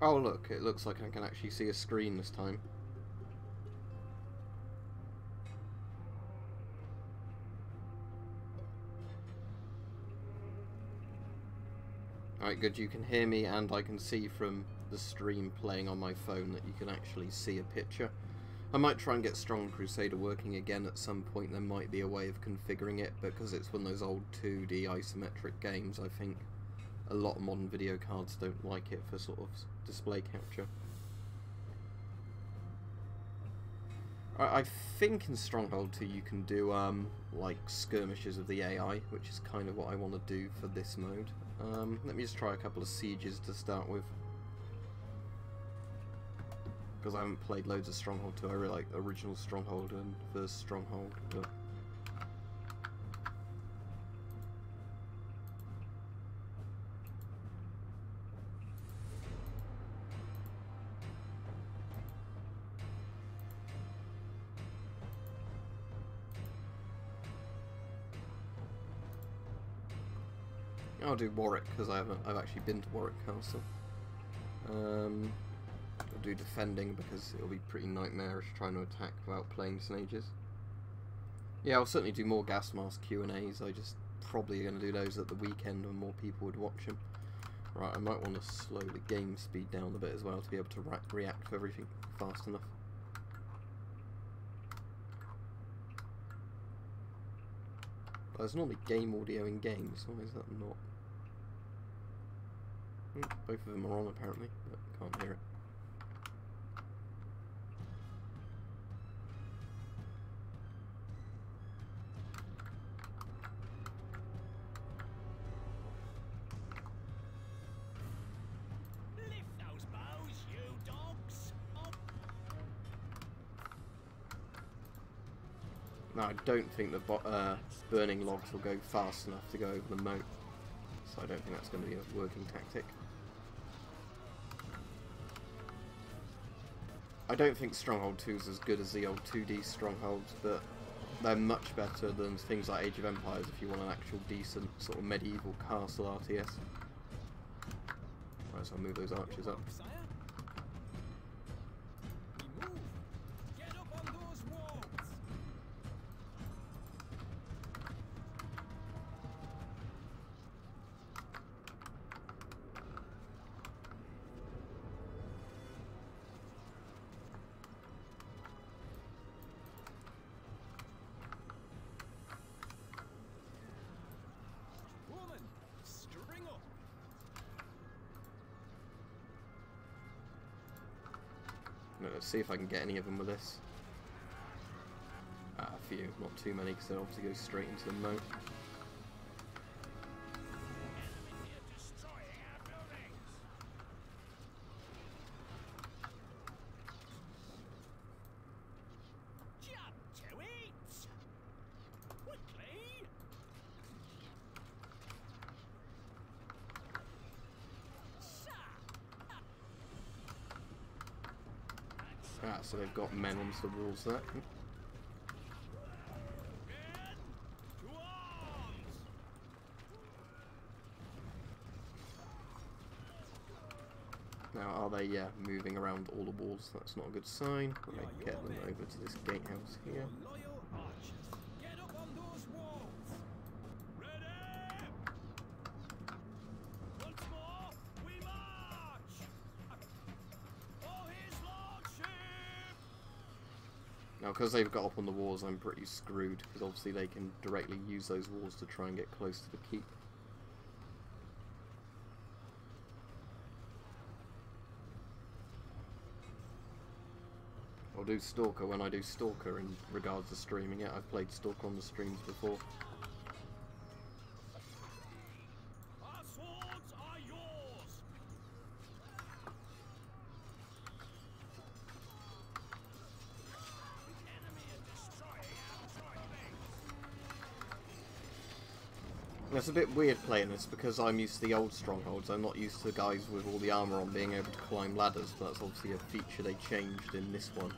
Oh look, it looks like I can actually see a screen this time. Alright, good, you can hear me and I can see from the stream playing on my phone that you can actually see a picture. I might try and get Strong Crusader working again at some point. There might be a way of configuring it, because it's one of those old 2D isometric games. I think a lot of modern video cards don't like it for sort of display capture. I think in Stronghold 2 you can do like skirmishes of the AI, which is kind of what I want to do for this mode. Let me just try a couple of sieges to start with, because I haven't played loads of Stronghold 2. I really like original Stronghold and first Stronghold, but I'll do Warwick because I've actually been to Warwick Castle. I'll do defending because it'll be pretty nightmarish trying to attack without playing Snages. Yeah, I'll certainly do more gas mask Q&As. I just probably going to do those at the weekend when more people would watch them. Right, I might want to slow the game speed down a bit as well to be able to react to everything fast enough. There's normally game audio in games, why is that not? Both of them are on apparently, but can't hear it. Lift those bows, you dogs! No, I don't think the burning logs will go fast enough to go over the moat, so I don't think that's going to be a working tactic. I don't think Stronghold 2 is as good as the old 2D Strongholds, but they're much better than things like Age of Empires if you want an actual decent sort of medieval castle RTS. Right, so I'll move those archers up. Let's see if I can get any of them with this. A few, not too many, because they obviously go straight into the moat. Ah, so they've got men onto the walls there. Now, are they, moving around all the walls? That's not a good sign. I get them over to this gatehouse here. Now, because they've got up on the walls, I'm pretty screwed, because obviously they can directly use those walls to try and get close to the keep. I'll do Stalker when I do Stalker in regards to streaming it. I've played Stalker on the streams before. It's a bit weird playing this because I'm used to the old Strongholds. I'm not used to the guys with all the armour on being able to climb ladders, but that's obviously a feature they changed in this one.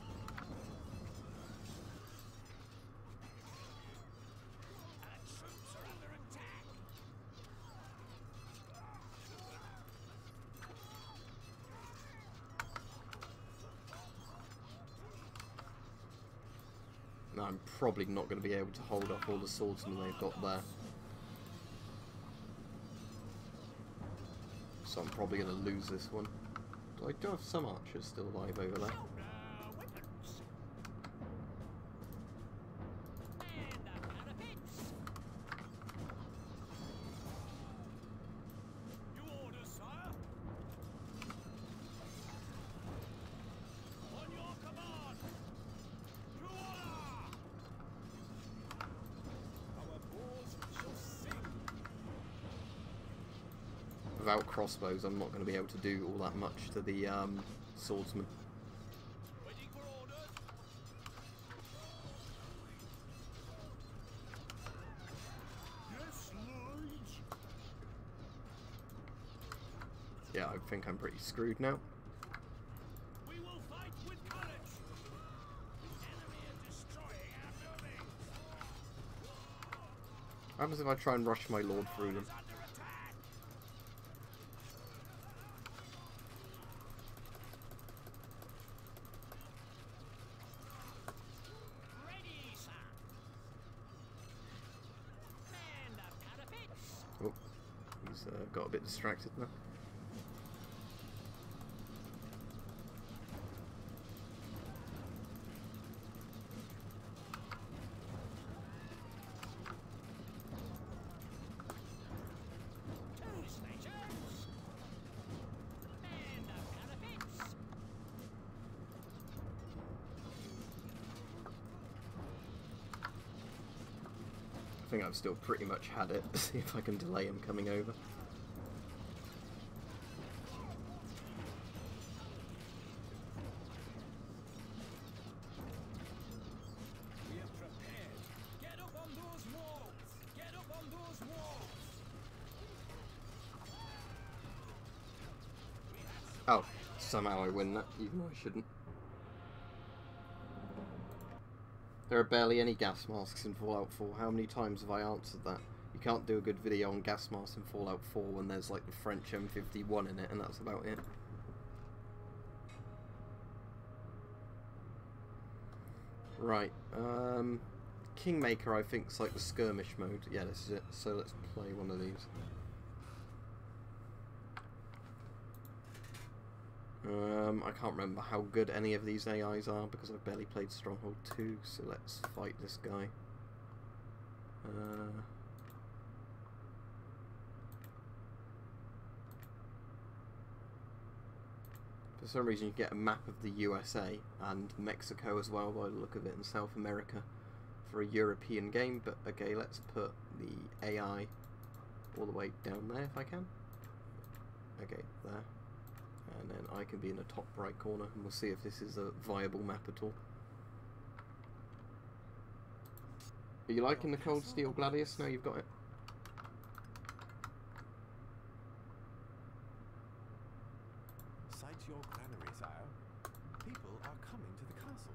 No, I'm probably not going to be able to hold off all the swordsmen they've got there. So I'm probably going to lose this one. I do have some archers still alive over there. Weapons. And the parapets. You order, sire? On your command. To order. Our balls shall sing. Without crossbows, I'm not going to be able to do all that much to the swordsman. Waiting for orders. Yes, Liege. Yeah, I think I'm pretty screwed now. We will fight with courage. The enemy is destroying our buildings. What happens if I try and rush my lord through them? Is under attack. Ready, sir. Man the parapets. Oh, he's got a bit distracted now. Two stations. Man the parapets. I think I've still pretty much had it. See if I can delay him coming over. We are prepared. Get up on those walls. Get up on those walls. Oh, somehow I win that, even though I shouldn't. There are barely any gas masks in Fallout 4. How many times have I answered that? You can't do a good video on gas masks in Fallout 4 when there's like the French M51 in it, and that's about it. Right, Kingmaker I think is like the skirmish mode. Yeah, this is it. So let's play one of these. I can't remember how good any of these AIs are because I've barely played Stronghold 2, so let's fight this guy. For some reason you get a map of the USA and Mexico as well by the look of it, and South America for a European game, but okay, let's put the AI all the way down there if I can. Okay, there. And then I can be in the top right corner, and we'll see if this is a viable map at all. Are you liking the Cold Steel Gladius? Now you've got it. Cite your granary, sire. People are coming to the castle.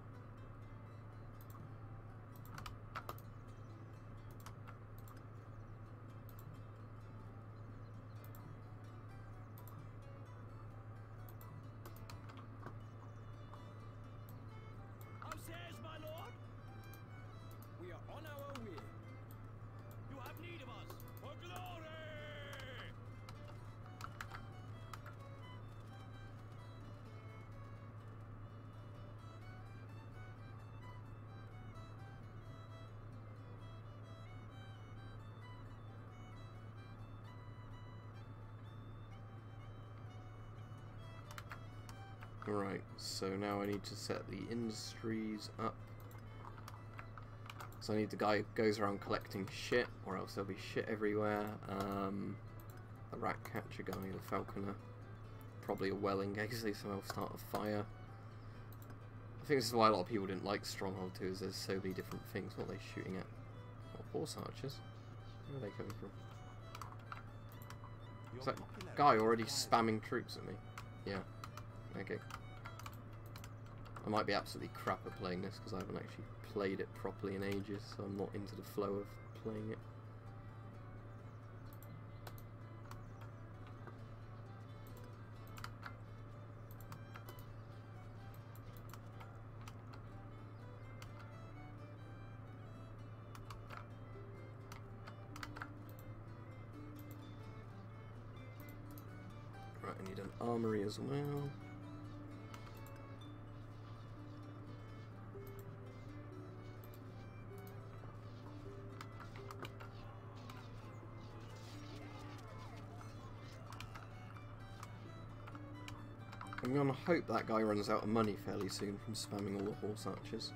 How says my lord? We are on our way. You have need of us for glory. Right, so now I need to set the industries up. So I need the guy who goes around collecting shit, or else there'll be shit everywhere. The rat catcher guy, the falconer, probably a well engaged, so they'll start a fire. I think this is why a lot of people didn't like Stronghold 2, is there's so many different things. What are they shooting at? Oh, horse archers? Where are they coming from? Is that guy already spamming troops at me? Yeah. Okay. I might be absolutely crap at playing this because I haven't actually played it properly in ages, so I'm not into the flow of playing it. Right, I need an armory as well. I'm gonna hope that guy runs out of money fairly soon from spamming all the horse archers.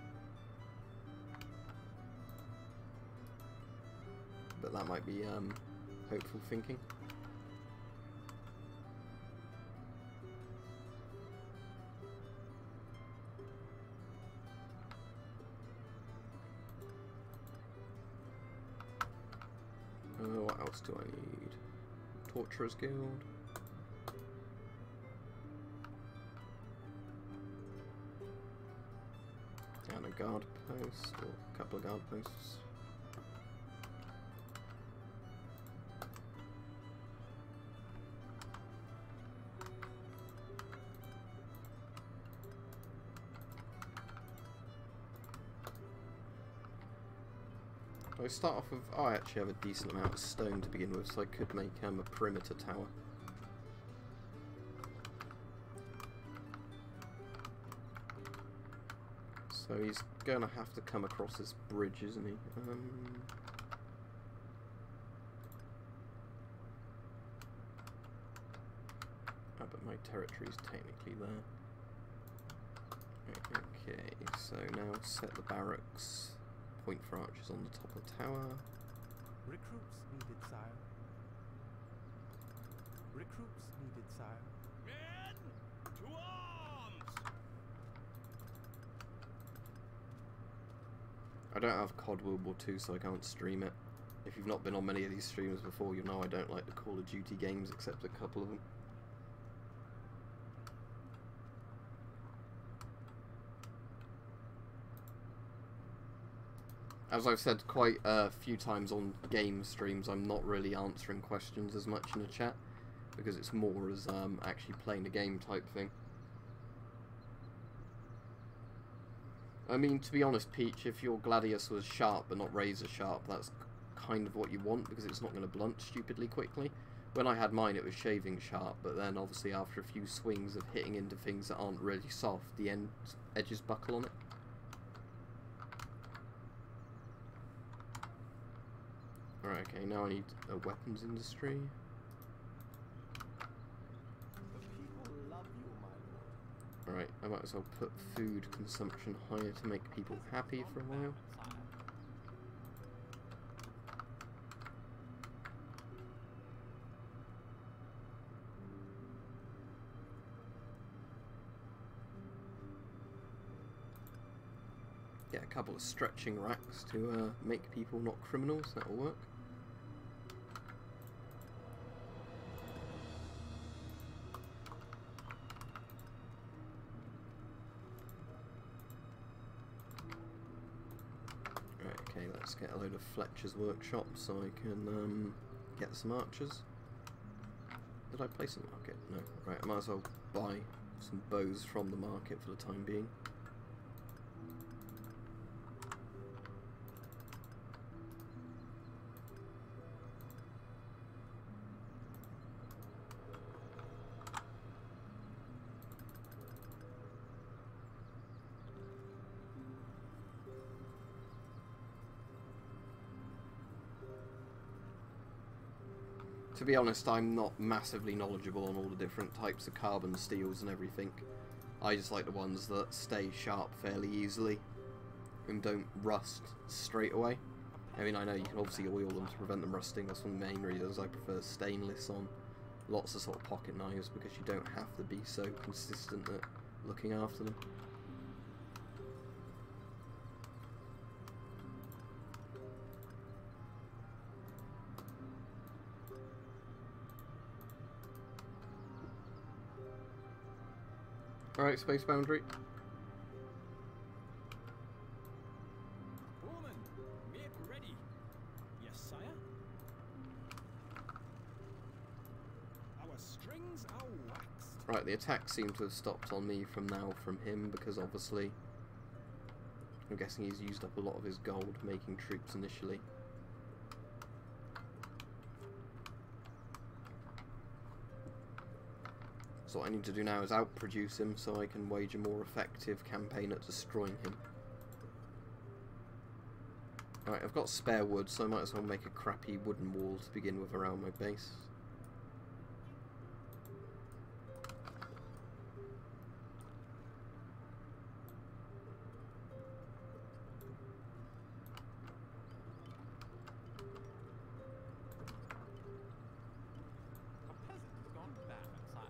But that might be hopeful thinking. What else do I need? Torturer's Guild. And a guard post, or a couple of guard posts. I start off with, oh, I actually have a decent amount of stone to begin with, so I could make a perimeter tower. So he's gonna have to come across this bridge, isn't he? Oh, but my territory's technically there. Okay, so now set the barracks. Point for archers on the top of the tower. Recruits needed, sire. Recruits needed, sire. Men, to arms! I don't have COD World War II, so I can't stream it. If you've not been on many of these streams before, you know I don't like the Call of Duty games, except a couple of them. As I've said quite a few times on game streams, I'm not really answering questions as much in the chat, because it's more as actually playing the game type thing. I mean, to be honest, Peach, if your Gladius was sharp but not razor sharp, that's kind of what you want, because it's not going to blunt stupidly quickly. When I had mine, it was shaving sharp, but then obviously after a few swings of hitting into things that aren't really soft, the edges buckle on it. Right, okay, now I need a weapons industry. The people love you, my lord. Alright, I might as well put food consumption higher to make people happy for a while. Get a couple of stretching racks to make people not criminals, that'll work. Okay, let's get a load of Fletcher's workshop so I can get some archers. Did I place a market? No. Right, I might as well buy some bows from the market for the time being. To be honest, I'm not massively knowledgeable on all the different types of carbon steels and everything. I just like the ones that stay sharp fairly easily and don't rust straight away. I mean, I know you can obviously oil them to prevent them rusting. That's one of the main reasons I prefer stainless on lots of sort of pocket knives, because you don't have to be so consistent at looking after them. Alright, space boundary. Woman, make ready. Yes, sire. Our strings are waxed. Right, the attack seems to have stopped on me from now from him, because obviously I'm guessing he's used up a lot of his gold making troops initially. So what I need to do now is outproduce him so I can wage a more effective campaign at destroying him. Alright, I've got spare wood, so I might as well make a crappy wooden wall to begin with around my base. A peasant has gone bad, sire.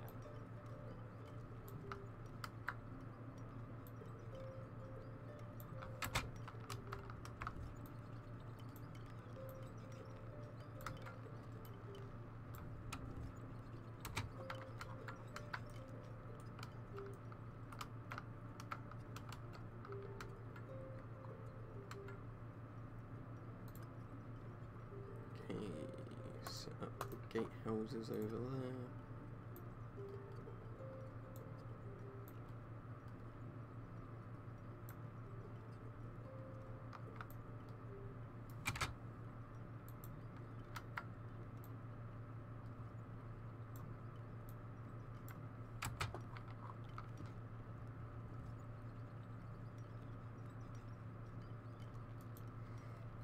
Okay, set up the gatehouses over there.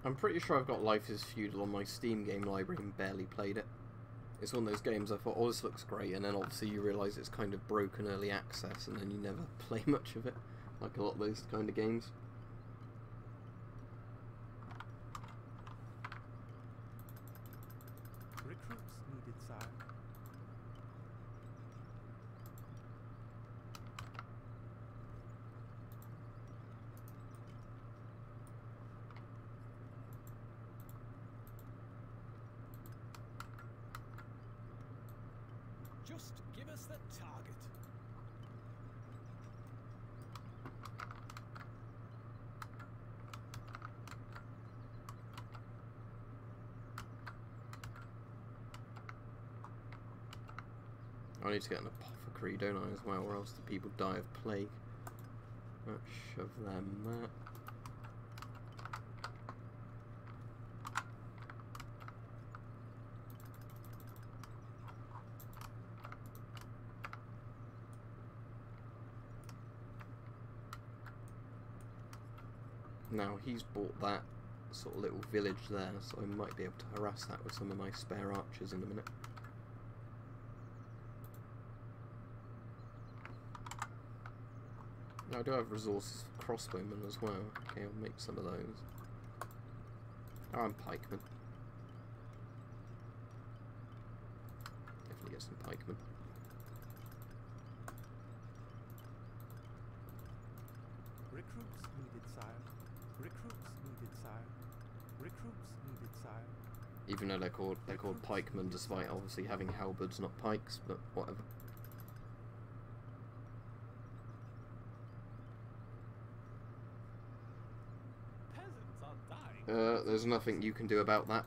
I'm pretty sure I've got Life is Feudal on my Steam game library and barely played it. It's one of those games I thought, oh, this looks great, and then obviously you realise it's kind of broken early access, and then you never play much of it, like a lot of those kind of games. Recruits needed, sire. Just give us the target. I need to get an apothecary, don't I, as well, or else the people die of plague. Let's shove them that. Now he's bought that sort of little village there, so I might be able to harass that with some of my spare archers in a minute. Now I do have resources for crossbowmen as well. Okay, I'll make some of those. Oh, and pikemen. Definitely get some pikemen. Recruits needed, sire. Recruits needed, sire. Recruits needed, sire. Even though they're called pikemen, despite obviously having halberds, not pikes, but whatever. Peasants are dying. There's nothing you can do about that.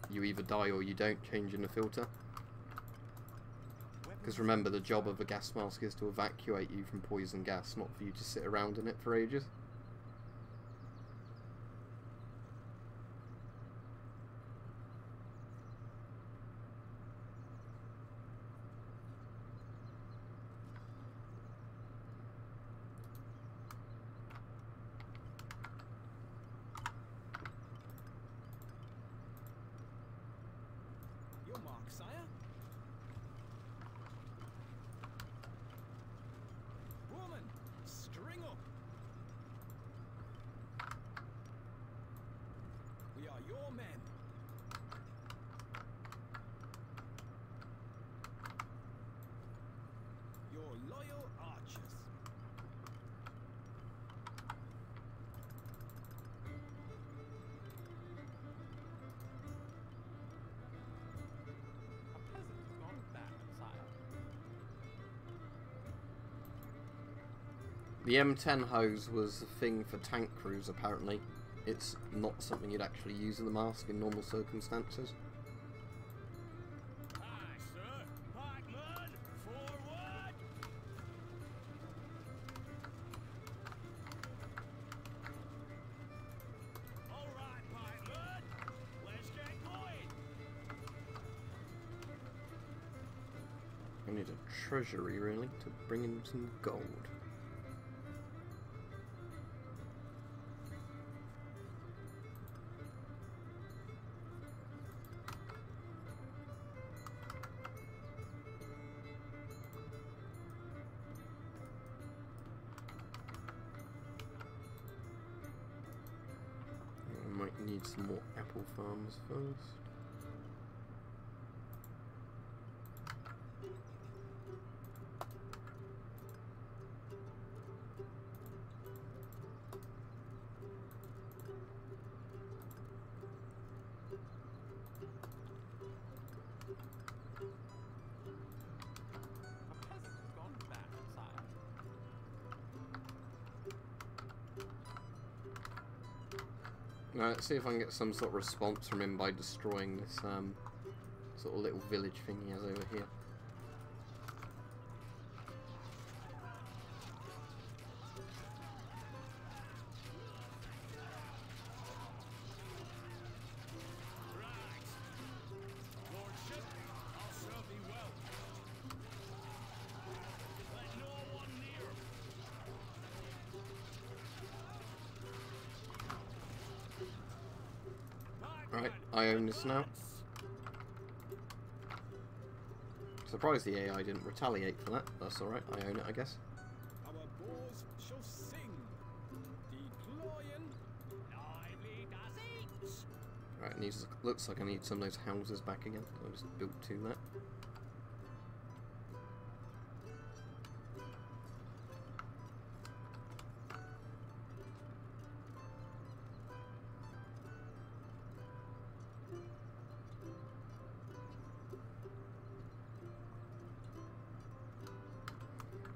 You either die or you don't, changing the filter. Because remember, the job of a gas mask is to evacuate you from poison gas, not for you to sit around in it for ages. Your mark, sire. Woman, string up. We are your men. Your loyal archers. A peasant has gone bad, sire. The M10 hose was a thing for tank crews, apparently. It's not something you'd actually use in the mask in normal circumstances. Aye, sir. Pikemen, forward! All right, pikemen. Let's get going. I need a treasury, really, to bring in some gold. I might need some more apple farms first. Right, let's see if I can get some sort of response from him by destroying this sort of little village thing he has over here. Right, I own this now. Surprised the AI didn't retaliate for that. That's alright, I own it, I guess. Our boars shall sing. Deploying. Lively does it. Right, needs, looks like I need some of those houses back again. I'll just build 2 there.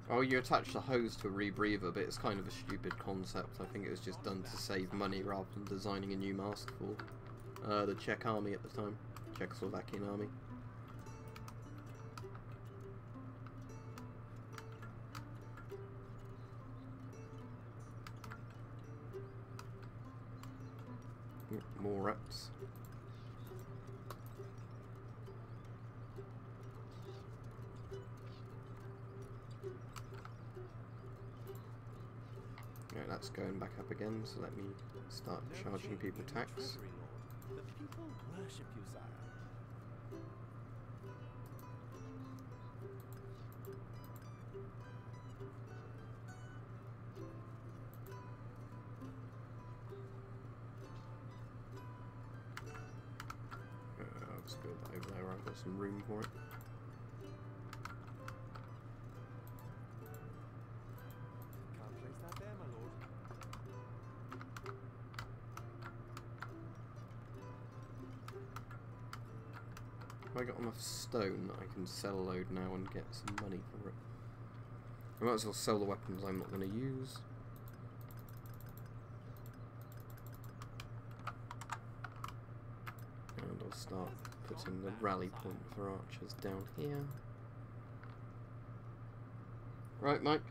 Oh, you attach the hose to a rebreather, but it's kind of a stupid concept. I think it was just done to save money rather than designing a new mask for the Czech army at the time. Czechoslovakian army. More rats. Right, that's going back up again, so let me start charging people tax. The people worship you, sire. I'll just build that over there, I've got some room for it. Can't place that there, my lord. Have I got enough stone that I can sell a load now and get some money for it? I might as well sell the weapons I'm not going to use. And I'll start putting the rally point for archers down here. Right, Mike.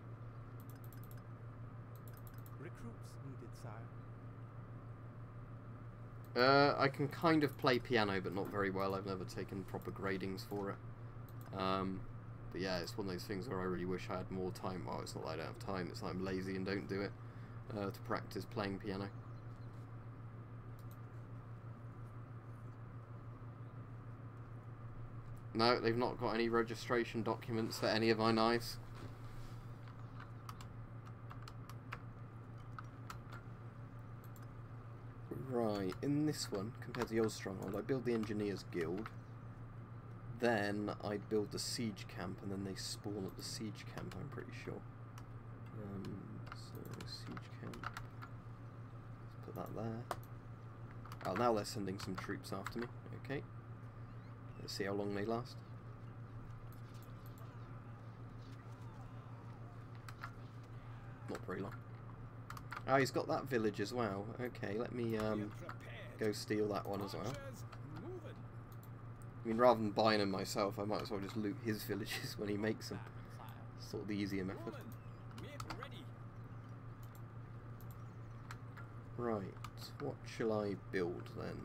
Recruits needed, sire. I can kind of play piano, but not very well. I've never taken proper gradings for it. But yeah, it's one of those things where I really wish I had more time. Well, it's not that I don't have time, it's that I'm lazy and don't do it to practice playing piano. No, they've not got any registration documents for any of my knives. Right, in this one, compared to the old Stronghold, I build the Engineers Guild, then I build the Siege Camp, and then they spawn at the Siege Camp, I'm pretty sure. So, Siege Camp, let's put that there. Oh, now they're sending some troops after me, okay. Let's see how long they last. Not very long. Oh, he's got that village as well. Okay, let me go steal that one as well. I mean, rather than buying them myself, I might as well just loot his villages when he makes them. Sort of the easier method. Right, what shall I build then?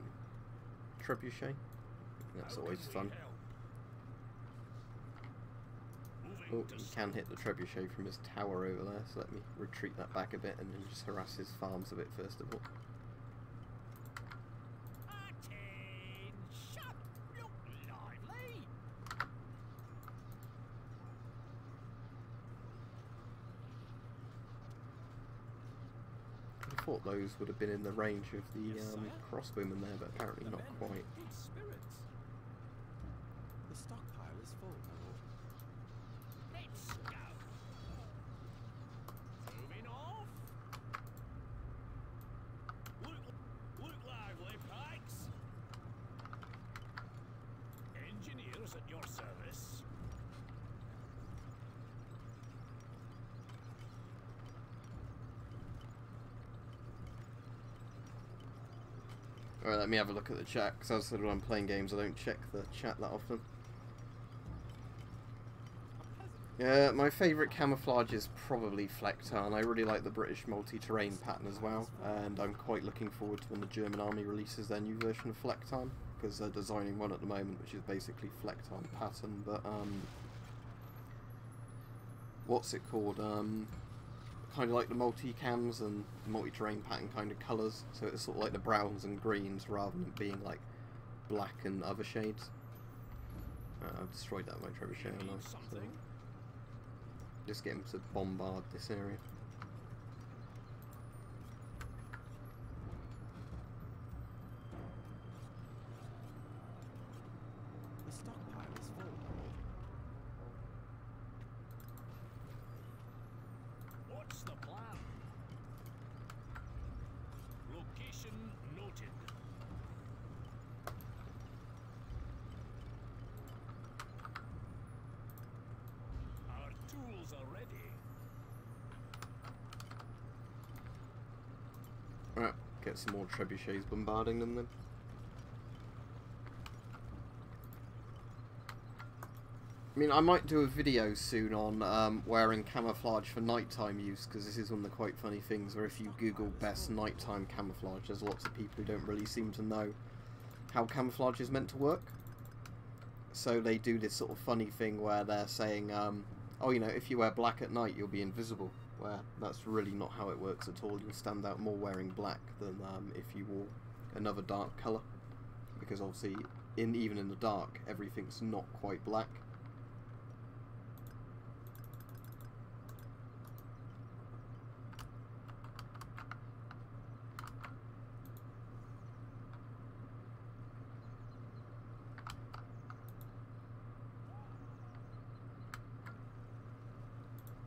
Trebuchet? That's always fun. Oh, you can hit the trebuchet from his tower over there, so let me retreat that back a bit and then just harass his farms a bit first of all. Attention! Look lively! I thought those would have been in the range of the crossbowmen there, but apparently not quite. Good spirits. The stockpile is full, my lord. Let's go. Moving off. Look lively, pikes. Engineers at your service. Alright, let me have a look at the chat, because as I said when I'm playing games I don't check the chat that often. Yeah, my favourite camouflage is probably Flecktarn. I really like the British multi-terrain pattern as well, and I'm quite looking forward to when the German army releases their new version of Flecktarn, because they're designing one at the moment which is basically Flecktarn pattern, but what's it called? Kind of like the multi-cams and multi-terrain pattern kind of colours, so it's sort of like the browns and greens rather than being like black and other shades. I've destroyed that with my trebuchet now, so just get him to bombard this area. The stockpile is full, my lord. What's the plan? Location noted. Our tools are ready. Right, get some more trebuchets bombarding them then. I mean, I might do a video soon on wearing camouflage for nighttime use, because this is one of the quite funny things where if you Google best nighttime camouflage, there's lots of people who don't really seem to know how camouflage is meant to work. So they do this sort of funny thing where they're saying, oh, you know, if you wear black at night, you'll be invisible. Where that's really not how it works at all. You'll stand out more wearing black than if you wore another dark colour. Because obviously, even in the dark, everything's not quite black.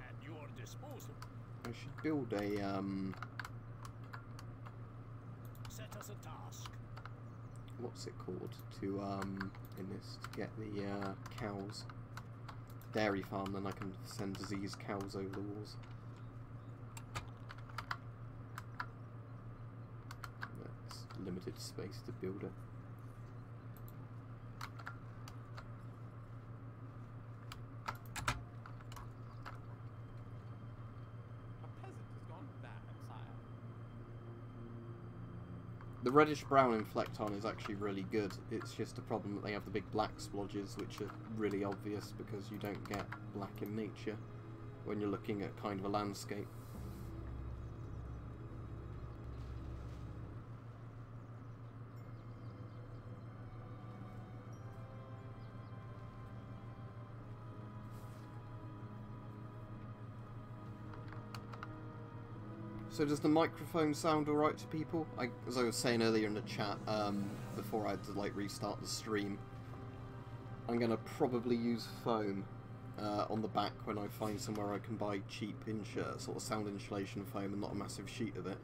At your disposal. I should build a Set us a task. what's it called to in this to get the cows dairy farm, then I can send diseased cows over the walls. That's limited space to build it. A peasant has gone bad, sire. The reddish-brown in Flecktarn is actually really good. It's just a problem that they have the big black splodges, which are really obvious because you don't get black in nature when you're looking at kind of a landscape. So does the microphone sound alright to people? As I was saying earlier in the chat, before I had to like restart the stream, I'm going to probably use foam on the back when I find somewhere I can buy cheap sort of sound insulation foam and not a massive sheet of it,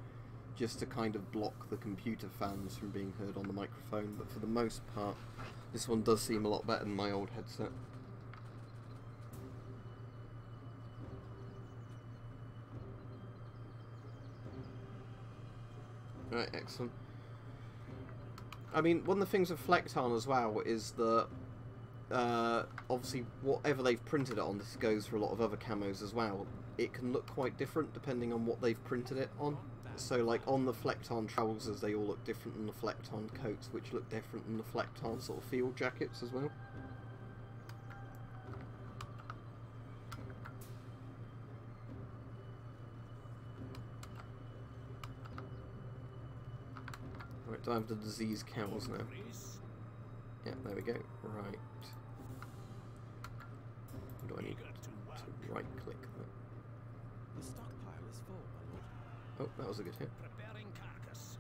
just to kind of block the computer fans from being heard on the microphone. But for the most part, this one does seem a lot better than my old headset. Right, excellent. I mean, one of the things with Flecktarn as well is that obviously whatever they've printed it on, this goes for a lot of other camos as well, it can look quite different depending on what they've printed it on. So like on the Flecktarn trousers, they all look different than the Flecktarn coats, which look different than the Flecktarn sort of field jackets as well. Right, do I have the diseased cows now? Yeah, there we go. Right. Do I need to right click that? The stockpile is full, my lord. Oh, that was a good hit. Preparing carcass.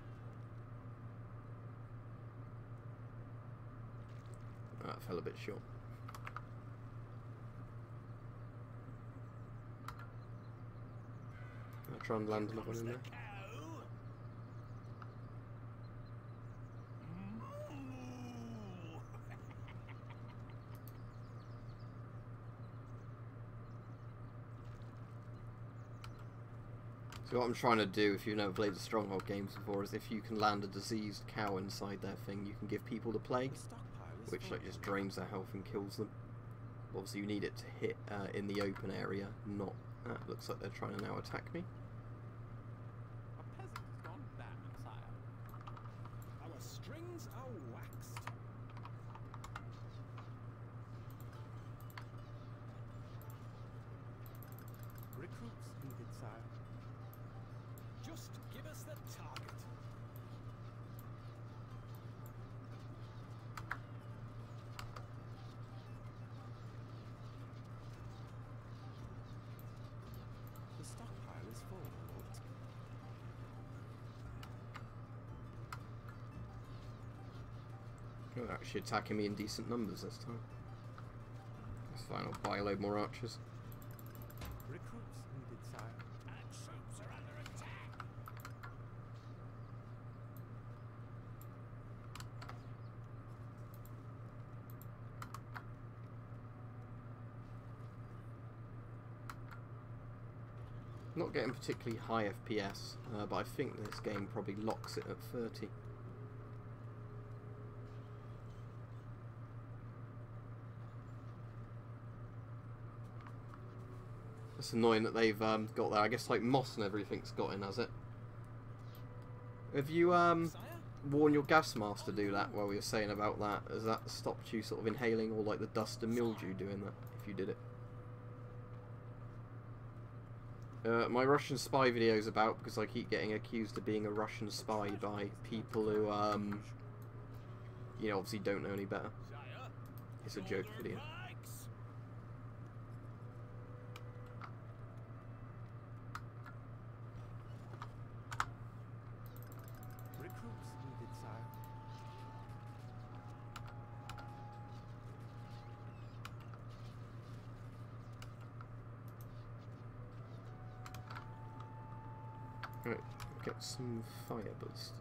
That fell a bit short. I'll try and land another one in there. So what I'm trying to do, if you've never played the Stronghold games before, is if you can land a diseased cow inside their thing, you can give people the plague, which like just drains their health and kills them. Obviously you need it to hit in the open area, not... looks like they're trying to now attack me. A peasant has gone bad, sire. Our strings are waxed. Recruits needed, sire. Just give us the target. The stockpile is full, my lord. They're actually attacking me in decent numbers this time. That's fine, I'll buy a load more archers. Recruits needed, sire. Our troops are under attack. Not getting particularly high FPS, but I think this game probably locks it at 30. It's annoying that they've got that. I guess like moss and everything's got in, has it? Have you warned your gas mask to do that while we were saying about that? Has that stopped you sort of inhaling all like the dust and mildew doing that, if you did it? My Russian spy video is about because I keep getting accused of being a Russian spy by people who, you know, obviously don't know any better. Sire, It's a joke video. Pikes. Recruits needed, sire. Right, get some fire blisters.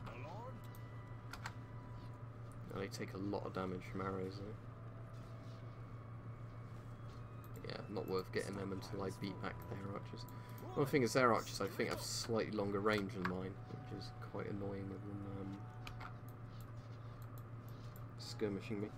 My lord. And they take a lot of damage from arrows though. Yeah, not worth getting them until I beat back their archers. One thing is their archers I think have slightly longer range than mine, which is quite annoying of them skirmishing me.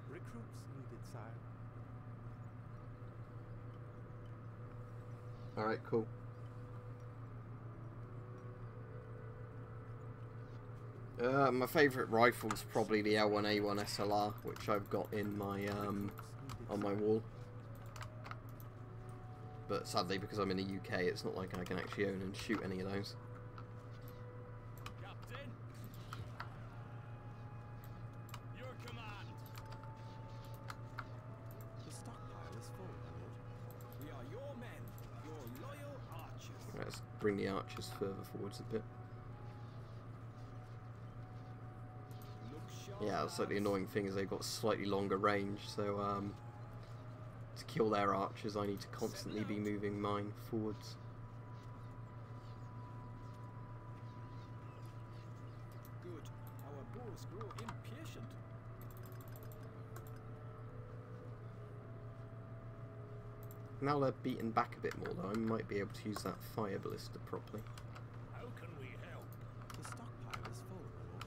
Recruits needed, sire. Alright, cool. My favourite rifle is probably the L1A1 SLR, which I've got in my on my wall. But sadly, because I'm in the UK, it's not like I can actually own and shoot any of those. Captain. Your command. The stockpile is full, my lord. We are your men, your loyal archers. Let's bring the archers further forwards a bit. Look sharp. Yeah, that's like the annoying thing is they've got slightly longer range, so to kill their archers I need to constantly be moving mine forwards. Good. Our bulls grow impatient. Now they're beaten back a bit more though, I might be able to use that fire ballista properly. How can we help? The stockpile is full, my lord.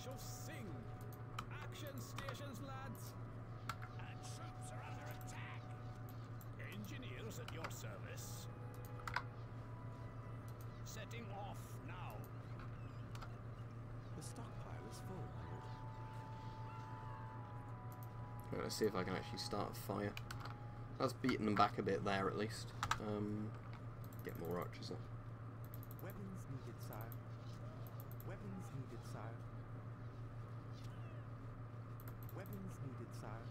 shall sing. Action stations, lads. And troops are under attack. Engineers at your service. Setting off now. The stockpile is full, my lord. Right, let's see if I can actually start a fire. That's beating them back a bit there at least. Get more archers up. Weapons needed, sire. Weapons needed, sire. Weapons needed, sire.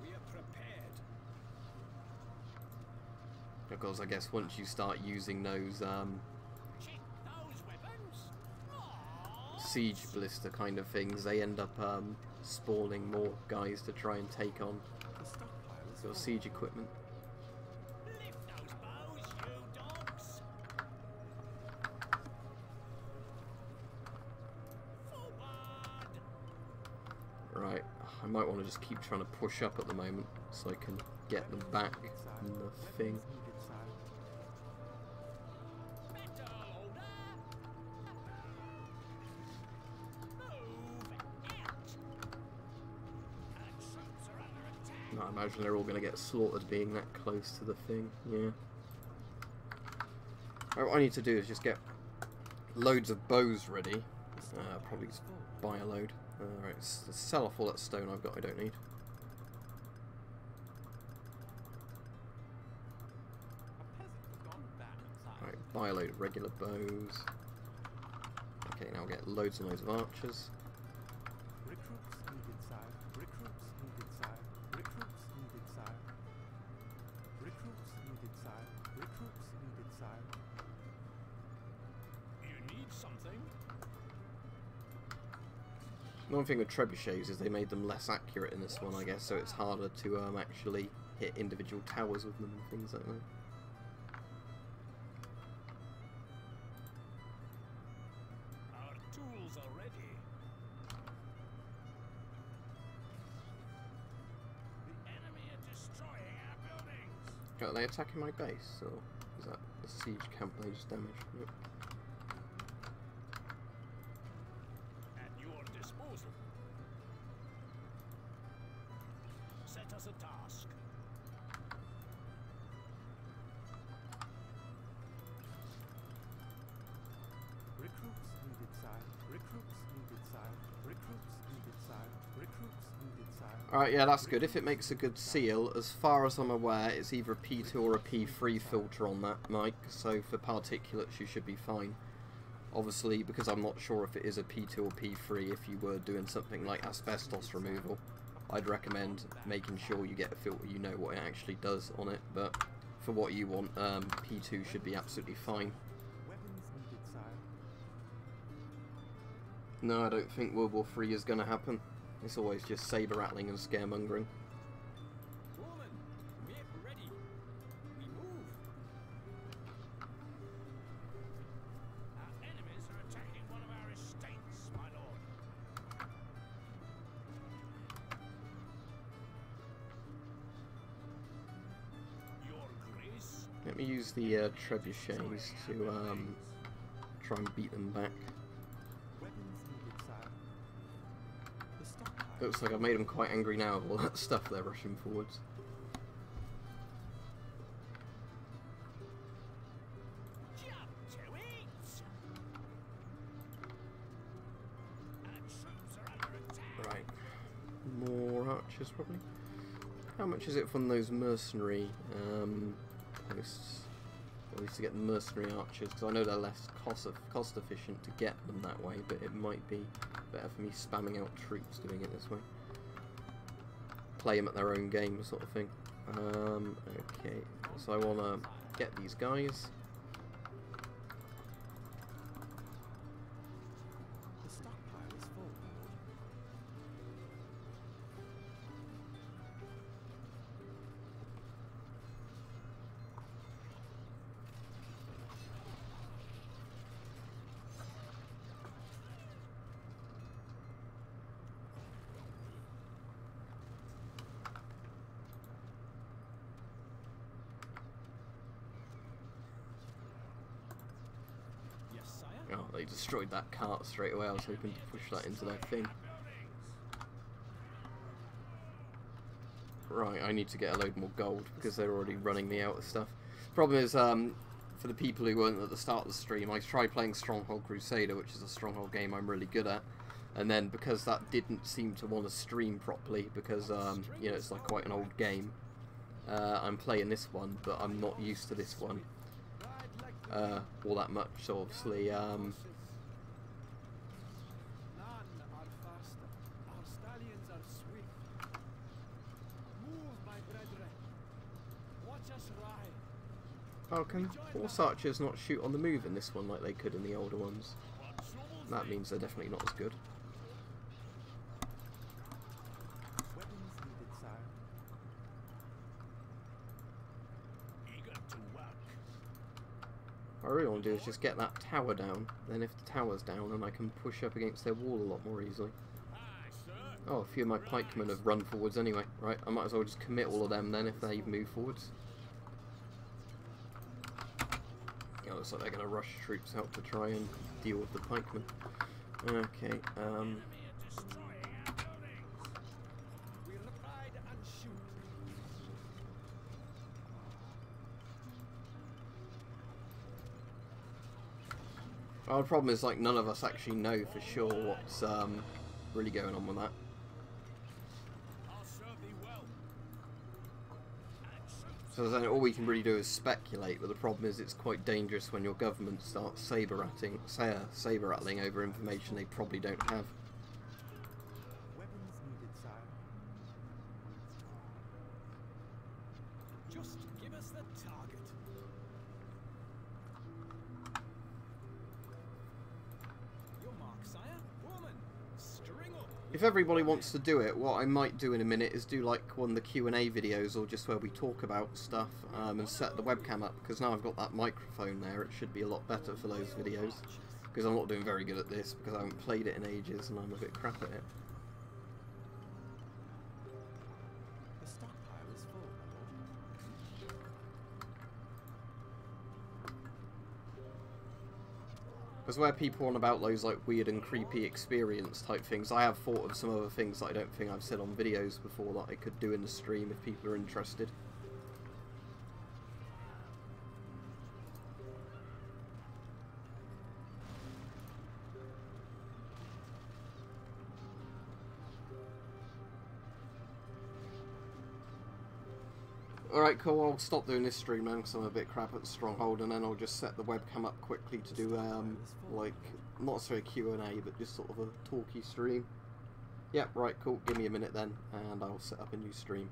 We are prepared. Of course, I guess once you start using those Check those weapons. Aww. siege ballista kind of things, they end up spawning more guys to try and take on The stockpile is your full. siege equipment. Lift those bows, you dogs. Forward. Right, I might want to just keep trying to push up at the moment so I can get them back in the thing. Weapons needed, sire. Better order. Move out. And troops are under attack. No, I imagine they're all going to get slaughtered being that close to the thing, yeah. Right, what I need to do is just get loads of bows ready. Probably just buy a load. Alright, let's sell off all that stone I've got I don't need. A peasant has gone bad, sire. Alright, buy a load of regular bows. Okay, now we'll get loads and loads of archers. Recruits needed, sire. Recruits needed, sire. Recruits needed, sire. Recruits needed, sire. Recruits needed, sire. You need something? One thing with trebuchets is they made them less accurate in this one, I guess, so it's harder to actually hit individual towers with them and things like that. Our tools are ready. The enemy are destroying our buildings. Are they attacking my base, or is that the siege camp they just damaged? Yep. At your disposal. Set us a task. Recruits needed, sire. Recruits needed, sire. Recruits needed, sire. Recruits needed, sire. Alright, yeah, that's good. If it makes a good seal, as far as I'm aware, it's either a P2 or a P3 filter on that mic, so for particulates you should be fine. Obviously, because I'm not sure if it is a P2 or P3, if you were doing something like asbestos removal, I'd recommend making sure you get a filter you know what it actually does on it, but for what you want, P2 should be absolutely fine. Weapons needed, sire. No, I don't think World War III is going to happen. It's always just saber rattling and scaremongering. Woman, make ready. We move. Our enemies are attacking one of our estates, my lord. Your grace. Let me use the trebuchets to try and beat them back. Weapons needed, sire. The stockpile. Looks like I've made them quite angry now with all that stuff they're rushing forwards. Jump to it. Our troops are under attack. Right. More archers, probably. How much is it from those mercenary posts? At least to get the mercenary archers, because I know they're less cost efficient to get them that way, but it might be better for me spamming out troops doing it this way. Play them at their own game, sort of thing. Okay, so I want to get these guys. The stockpile is full, my lord. they destroyed that cart straight away. I was hoping to push that into their thing. Right, I need to get a load more gold because they're already running me out of stuff. Problem is, for the people who weren't at the start of the stream, I tried playing Stronghold Crusader, which is a Stronghold game I'm really good at. And then because that didn't seem to want to stream properly, because you know, it's like quite an old game, I'm playing this one, but I'm not used to this one all that much. So obviously, None are faster. Our stallions are swift. Move, my brethren. Watch us ride. oh, can horse archers not shoot on the move in this one like they could in the older ones? That means they're definitely not as good. Weapons needed, sire. Eager to work. What I really want to do is just get that tower down. Then if the tower's down, then I can push up against their wall a lot more easily. Aye, sir. Oh, a few of my pikemen have run forwards anyway. Right, I might as well just commit all of them then if they move forwards. Yeah, looks like they're going to rush troops out to try and deal with the pikemen. Okay, Enemy are destroying our buildings. We'll ride and shoot. well, the problem is, like, none of us actually know for sure what's really going on with that. I'll serve thee well. So then all we can really do is speculate, but the problem is it's quite dangerous when your government starts saber-rattling over information they probably don't have. Weapons needed, sire. Just give us the target. Your mark, sire. Woman, string up. If everybody wants to do it, what I might do in a minute is do like one of the Q&A videos, or just where we talk about stuff, and set the webcam up, because now I've got that microphone there, it should be a lot better for those videos, because I'm not doing very good at this, because I haven't played it in ages and I'm a bit crap at it. The stockpile is full, my lord. Because where people on about those like weird and creepy experience type things, I have thought of some other things that I don't think I've said on videos before that I could do in the stream if people are interested. Alright, cool, I'll stop doing this stream now because I'm a bit crap at the Stronghold, and then I'll just set the webcam up quickly to do, like, not necessarily a Q&A, but just sort of a talky stream. Yep, right, cool, give me a minute then, and I'll set up a new stream.